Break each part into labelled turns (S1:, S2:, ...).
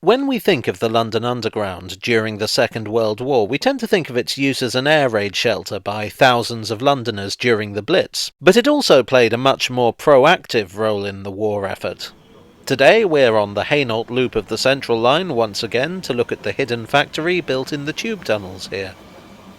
S1: When we think of the London Underground during the Second World War, we tend to think of its use as an air raid shelter by thousands of Londoners during the Blitz, but it also played a much more proactive role in the war effort. Today we're on the Hainault loop of the Central Line once again to look at the hidden factory built in the tube tunnels here.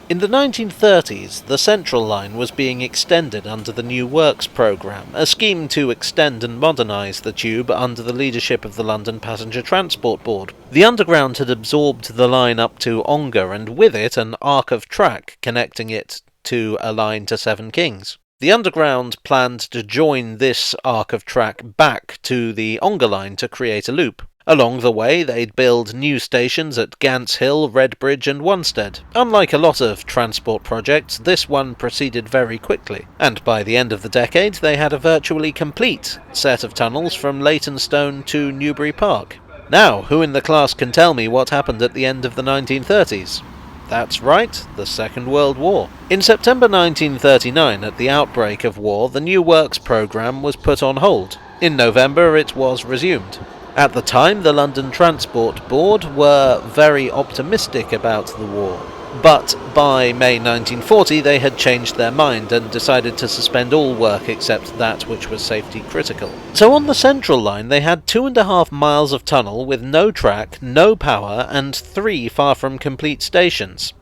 S1: In the 1930s, the Central Line was being extended under the New Works programme, a scheme to extend and modernise the tube under the leadership of the London Passenger Transport Board. The Underground had absorbed the line up to Ongar and with it an arc of track connecting it to a line to Seven Kings. The Underground planned to join this arc of track back to the Ongar line to create a loop. Along the way, they'd build new stations at Gants Hill, Redbridge and Wanstead. Unlike a lot of transport projects, this one proceeded very quickly, and by the end of the decade they had a virtually complete set of tunnels from Leytonstone to Newbury Park. Now, who in the class can tell me what happened at the end of the 1930s? That's right, the Second World War. In September 1939, at the outbreak of war, the New Works programme was put on hold. In November it was resumed. At the time, the London Transport Board were very optimistic about the war, but by May 1940 they had changed their mind and decided to suspend all work except that which was safety critical. So on the Central Line they had 2.5 miles of tunnel with no track, no power, and 3 far from complete stations.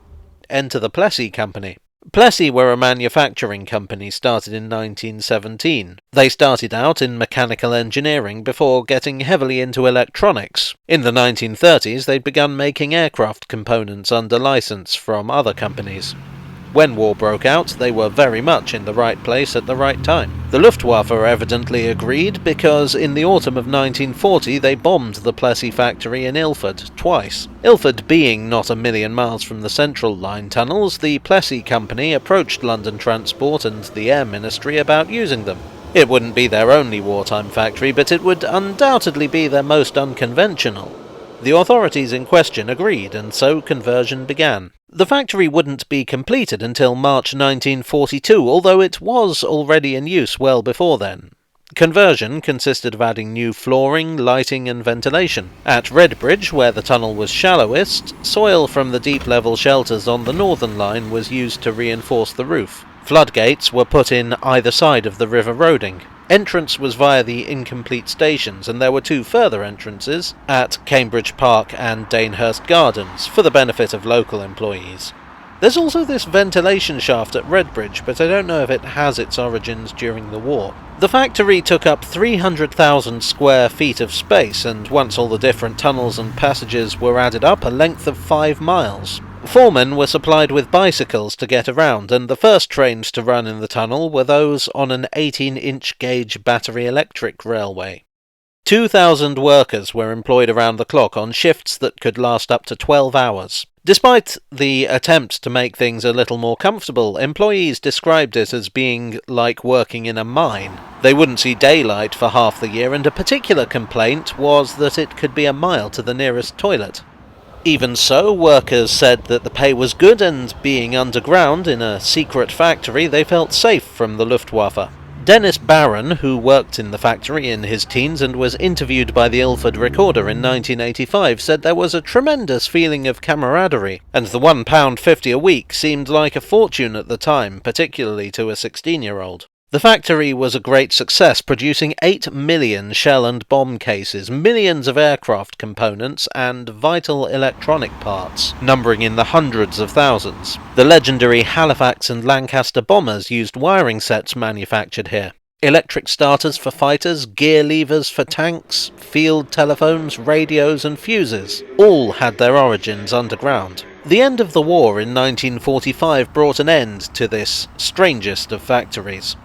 S1: Enter the Plessey Company. Plessey were a manufacturing company started in 1917. They started out in mechanical engineering before getting heavily into electronics. In the 1930s they'd begun making aircraft components under license from other companies. When war broke out, they were very much in the right place at the right time. The Luftwaffe evidently agreed because in the autumn of 1940 they bombed the Plessey factory in Ilford twice. Ilford being not a million miles from the Central Line tunnels, the Plessey Company approached London Transport and the Air Ministry about using them. It wouldn't be their only wartime factory, but it would undoubtedly be their most unconventional. The authorities in question agreed, and so conversion began. The factory wouldn't be completed until March 1942, although it was already in use well before then. Conversion consisted of adding new flooring, lighting and ventilation. At Redbridge, where the tunnel was shallowest, soil from the deep-level shelters on the Northern Line was used to reinforce the roof. Floodgates were put in either side of the River Roding. Entrance was via the incomplete stations, and there were 2 further entrances at Cambridge Park and Danehurst Gardens for the benefit of local employees. There's also this ventilation shaft at Redbridge, but I don't know if it has its origins during the war. The factory took up 300,000 square feet of space, and once all the different tunnels and passages were added up, a length of 5 miles. Foremen were supplied with bicycles to get around, and the first trains to run in the tunnel were those on an 18-inch gauge battery electric railway. 2,000 workers were employed around the clock on shifts that could last up to 12 hours. Despite the attempt to make things a little more comfortable, employees described it as being like working in a mine. They wouldn't see daylight for half the year, and a particular complaint was that it could be a mile to the nearest toilet. Even so, workers said that the pay was good, and being underground in a secret factory, they felt safe from the Luftwaffe. Dennis Barron, who worked in the factory in his teens and was interviewed by the Ilford Recorder in 1985, said there was a tremendous feeling of camaraderie, and the £1.50 a week seemed like a fortune at the time, particularly to a 16-year-old. The factory was a great success, producing 8 million shell and bomb cases, millions of aircraft components, and vital electronic parts, numbering in the hundreds of thousands. The legendary Halifax and Lancaster bombers used wiring sets manufactured here. Electric starters for fighters, gear levers for tanks, field telephones, radios and fuses all had their origins underground. The end of the war in 1945 brought an end to this strangest of factories.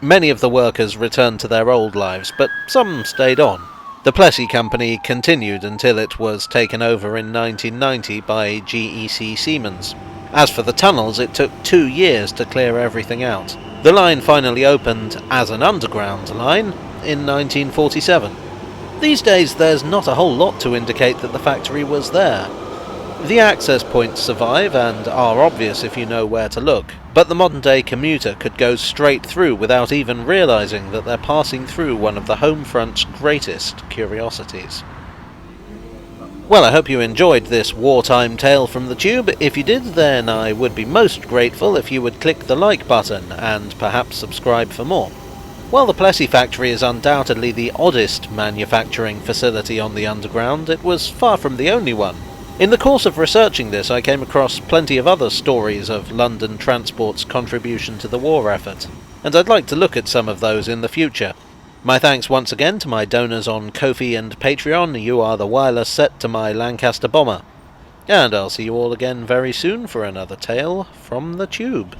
S1: Many of the workers returned to their old lives, but some stayed on. The Plessey Company continued until it was taken over in 1990 by GEC Siemens. As for the tunnels, it took 2 years to clear everything out. The line finally opened as an underground line in 1947. These days there's not a whole lot to indicate that the factory was there. The access points survive and are obvious if you know where to look, but the modern-day commuter could go straight through without even realising that they're passing through one of the home front's greatest curiosities. Well, I hope you enjoyed this wartime tale from the tube. If you did, then I would be most grateful if you would click the like button and perhaps subscribe for more. While the Plessey factory is undoubtedly the oddest manufacturing facility on the underground, it was far from the only one. In the course of researching this, I came across plenty of other stories of London Transport's contribution to the war effort, and I'd like to look at some of those in the future. My thanks once again to my donors on Ko-fi and Patreon. You are the wireless set to my Lancaster bomber. And I'll see you all again very soon for another tale from the tube.